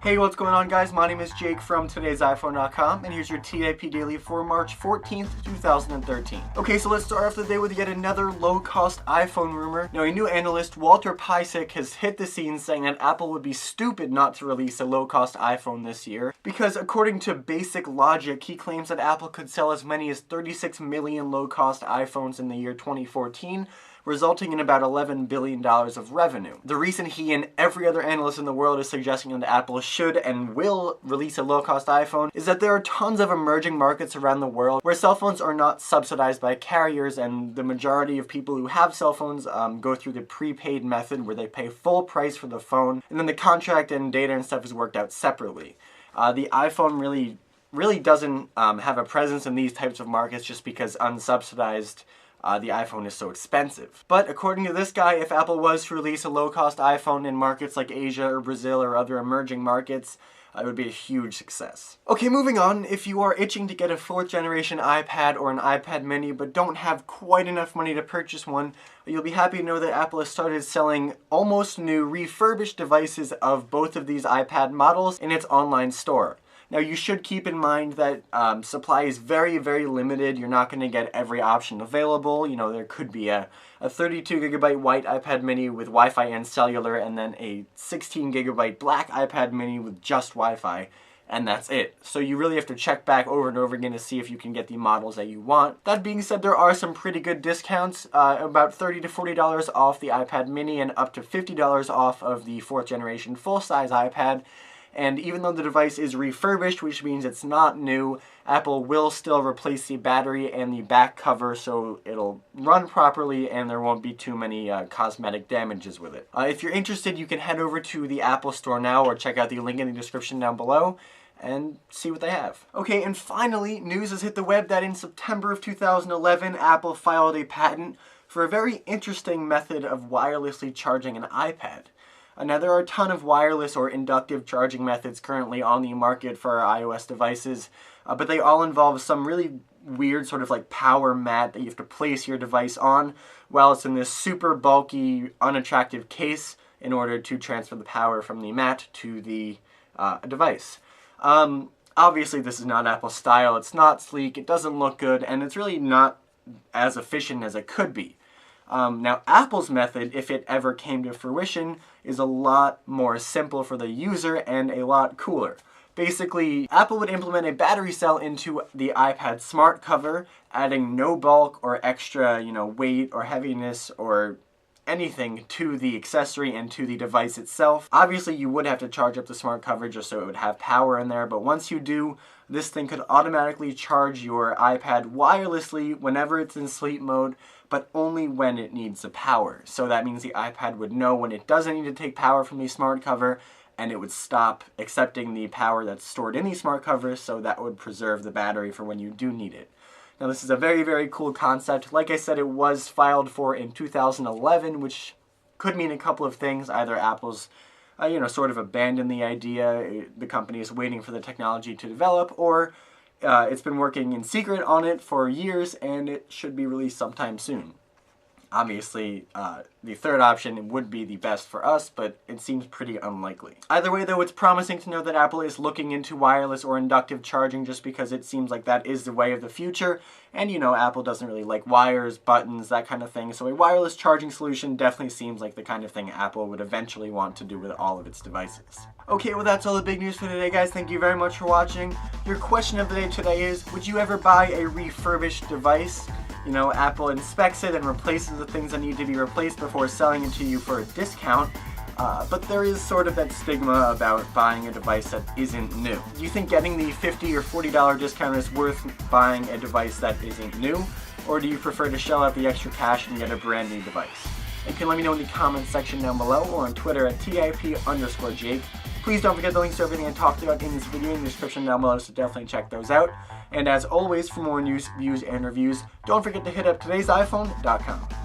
Hey, what's going on, guys? My name is Jake from today'siphone.com, and here's your TIP Daily for March 14th, 2013. Okay, so let's start off the day with yet another low-cost iPhone rumor. Now, a new analyst, Walter Piecyk, has hit the scene saying that Apple would be stupid not to release a low-cost iPhone this year, because according to Basic Logic, he claims that Apple could sell as many as 36 million low-cost iPhones in the year 2014, resulting in about $11 billion of revenue. The reason he and every other analyst in the world is suggesting that Apple should and will release a low-cost iPhone is that there are tons of emerging markets around the world where cell phones are not subsidized by carriers, and the majority of people who have cell phones go through the prepaid method where they pay full price for the phone, and then the contract and data and stuff is worked out separately. The iPhone really doesn't have a presence in these types of markets just because unsubsidized the iPhone is so expensive. But according to this guy, if Apple was to release a low-cost iPhone in markets like Asia or Brazil or other emerging markets, it would be a huge success. Okay, moving on. If you are itching to get a 4th generation iPad or an iPad mini but don't have quite enough money to purchase one, you'll be happy to know that Apple has started selling almost new refurbished devices of both of these iPad models in its online store. Now, you should keep in mind that supply is very, very limited. You're not going to get every option available. You know, there could be a 32GB white iPad mini with Wi-Fi and cellular, and then a 16GB black iPad mini with just Wi-Fi, and that's it. So you really have to check back over and over again to see if you can get the models that you want. That being said, there are some pretty good discounts, about $30 to $40 off the iPad mini and up to $50 off of the 4th generation full-size iPad. And even though the device is refurbished, which means it's not new, Apple will still replace the battery and the back cover so it'll run properly and there won't be too many cosmetic damages with it. If you're interested, you can head over to the Apple Store now or check out the link in the description down below and see what they have. Okay, and finally, news has hit the web that in September of 2011, Apple filed a patent for a very interesting method of wirelessly charging an iPad. Now, there are a ton of wireless or inductive charging methods currently on the market for iOS devices, but they all involve some really weird sort of like power mat that you have to place your device on while it's in this super bulky, unattractive case in order to transfer the power from the mat to the device. Obviously, this is not Apple style. It's not sleek, it doesn't look good, and it's really not as efficient as it could be. Now, Apple's method, if it ever came to fruition, is a lot more simple for the user and a lot cooler. Basically, Apple would implement a battery cell into the iPad smart cover, adding no bulk or extra, weight or heaviness or anything to the accessory and to the device itself. Obviously, you would have to charge up the smart cover just so it would have power in there, but once you do, this thing could automatically charge your iPad wirelessly whenever it's in sleep mode, but only when it needs the power. So that means the iPad would know when it doesn't need to take power from the smart cover, and it would stop accepting the power that's stored in the smart cover, so that would preserve the battery for when you do need it. Now, this is a very, very cool concept. Like I said, it was filed for in 2011, which could mean a couple of things. Either Apple's, sort of abandoned the idea, the company is waiting for the technology to develop, or it's been working in secret on it for years and it should be released sometime soon. Obviously, the third option would be the best for us, but it seems pretty unlikely. Either way, though, it's promising to know that Apple is looking into wireless or inductive charging just because it seems like that is the way of the future. And, Apple doesn't really like wires, buttons, that kind of thing. So a wireless charging solution definitely seems like the kind of thing Apple would eventually want to do with all of its devices. Okay, well, that's all the big news for today, guys. Thank you very much for watching. Your question of the day today is, would you ever buy a refurbished device? Apple inspects it and replaces the things that need to be replaced before selling it to you for a discount. But there is sort of that stigma about buying a device that isn't new. Do you think getting the $50 or $40 discount is worth buying a device that isn't new? Or do you prefer to shell out the extra cash and get a brand new device? You can let me know in the comments section down below or on Twitter at TIP_Jake. Please don't forget the links to everything I talked about in this video in the description down below, so definitely check those out. And as always, for more news, views, and reviews, don't forget to hit up today'siphone.com.